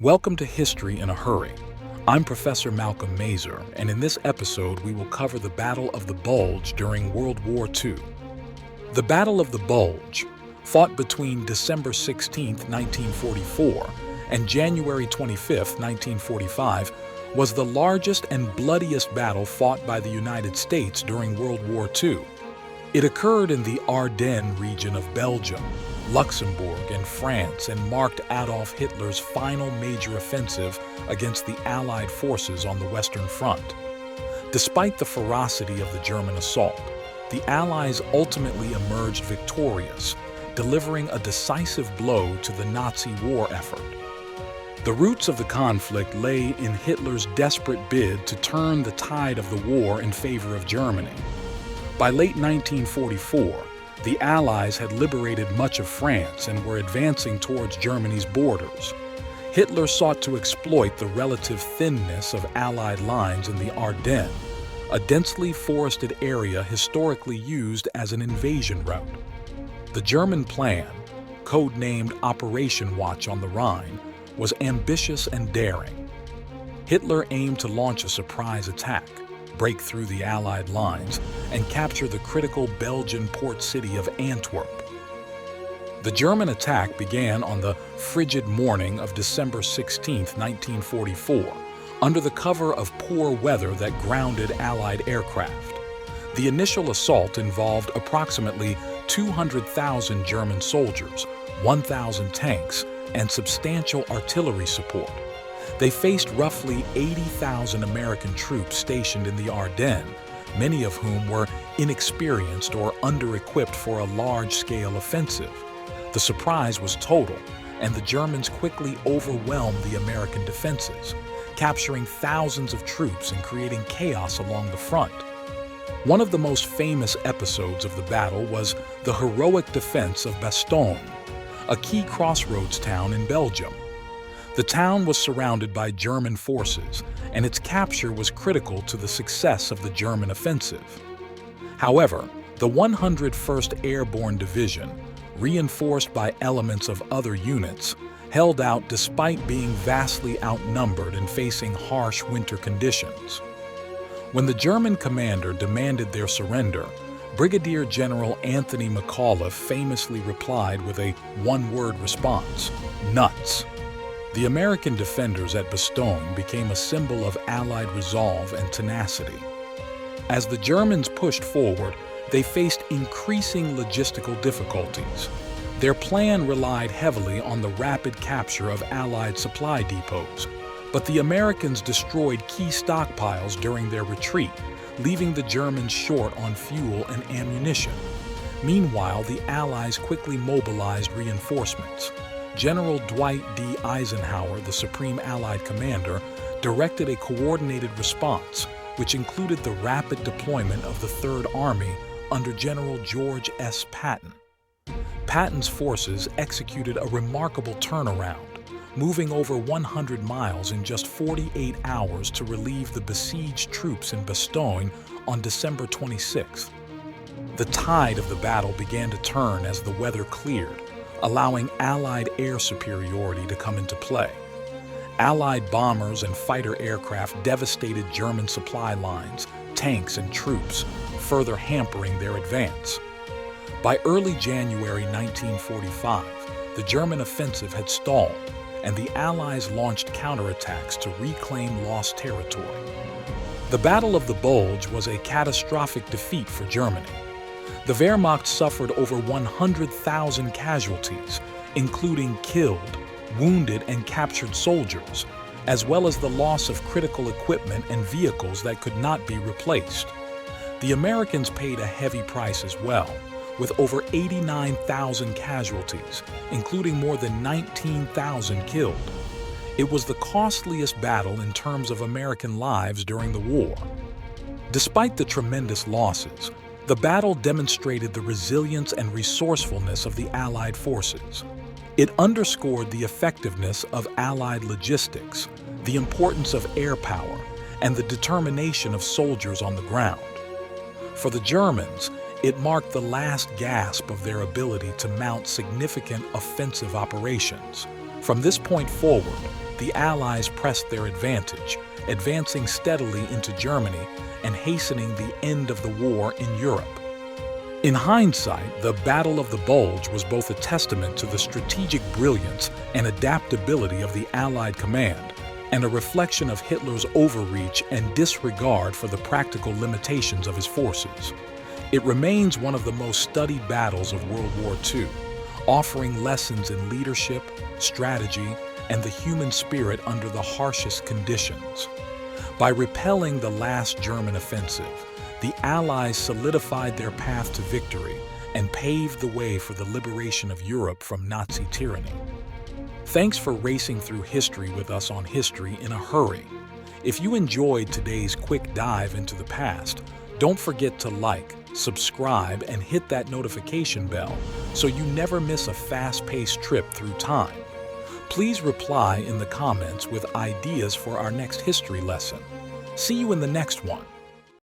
Welcome to History in a Hurry. I'm Professor Malcolm Mazer, and in this episode we will cover the Battle of the Bulge during World War II. The Battle of the Bulge, fought between December 16, 1944 and January 25, 1945, was the largest and bloodiest battle fought by the United States during World War II. It occurred in the Ardennes region of Belgium, Luxembourg, and France, and marked Adolf Hitler's final major offensive against the Allied forces on the Western Front. Despite the ferocity of the German assault, the Allies ultimately emerged victorious, delivering a decisive blow to the Nazi war effort. The roots of the conflict lay in Hitler's desperate bid to turn the tide of the war in favor of Germany. By late 1944, the Allies had liberated much of France and were advancing towards Germany's borders. Hitler sought to exploit the relative thinness of Allied lines in the Ardennes, a densely forested area historically used as an invasion route. The German plan, codenamed Operation Watch on the Rhine, was ambitious and daring. Hitler aimed to launch a surprise attack, break through the Allied lines, and capture the critical Belgian port city of Antwerp. The German attack began on the frigid morning of December 16, 1944, under the cover of poor weather that grounded Allied aircraft. The initial assault involved approximately 200,000 German soldiers, 1,000 tanks, and substantial artillery support. They faced roughly 80,000 American troops stationed in the Ardennes, many of whom were inexperienced or under-equipped for a large-scale offensive. The surprise was total, and the Germans quickly overwhelmed the American defenses, capturing thousands of troops and creating chaos along the front. One of the most famous episodes of the battle was the heroic defense of Bastogne, a key crossroads town in Belgium. The town was surrounded by German forces, and its capture was critical to the success of the German offensive. However, the 101st Airborne Division, reinforced by elements of other units, held out despite being vastly outnumbered and facing harsh winter conditions. When the German commander demanded their surrender, Brigadier General Anthony McAuliffe famously replied with a one-word response: nuts. The American defenders at Bastogne became a symbol of Allied resolve and tenacity. As the Germans pushed forward, they faced increasing logistical difficulties. Their plan relied heavily on the rapid capture of Allied supply depots, but the Americans destroyed key stockpiles during their retreat, leaving the Germans short on fuel and ammunition. Meanwhile, the Allies quickly mobilized reinforcements. General Dwight D. Eisenhower, the Supreme Allied Commander, directed a coordinated response, which included the rapid deployment of the Third Army under General George S. Patton. Patton's forces executed a remarkable turnaround, moving over 100 miles in just 48 hours to relieve the besieged troops in Bastogne on December 26th. The tide of the battle began to turn as the weather cleared, allowing Allied air superiority to come into play. Allied bombers and fighter aircraft devastated German supply lines, tanks, and troops, further hampering their advance. By early January 1945, the German offensive had stalled, and the Allies launched counterattacks to reclaim lost territory. The Battle of the Bulge was a catastrophic defeat for Germany. The Wehrmacht suffered over 100,000 casualties, including killed, wounded, and captured soldiers, as well as the loss of critical equipment and vehicles that could not be replaced. The Americans paid a heavy price as well, with over 89,000 casualties, including more than 19,000 killed. It was the costliest battle in terms of American lives during the war. Despite the tremendous losses, the battle demonstrated the resilience and resourcefulness of the Allied forces. It underscored the effectiveness of Allied logistics, the importance of air power, and the determination of soldiers on the ground. For the Germans, it marked the last gasp of their ability to mount significant offensive operations. From this point forward, the Allies pressed their advantage, advancing steadily into Germany and hastening the end of the war in Europe. In hindsight, the Battle of the Bulge was both a testament to the strategic brilliance and adaptability of the Allied command, and a reflection of Hitler's overreach and disregard for the practical limitations of his forces. It remains one of the most studied battles of World War II, offering lessons in leadership, strategy, and the human spirit under the harshest conditions. By repelling the last German offensive, the Allies solidified their path to victory and paved the way for the liberation of Europe from Nazi tyranny. Thanks for racing through history with us on History in a Hurry. If you enjoyed today's quick dive into the past, don't forget to like, subscribe, and hit that notification bell so you never miss a fast-paced trip through time. Please reply in the comments with ideas for our next history lesson. See you in the next one.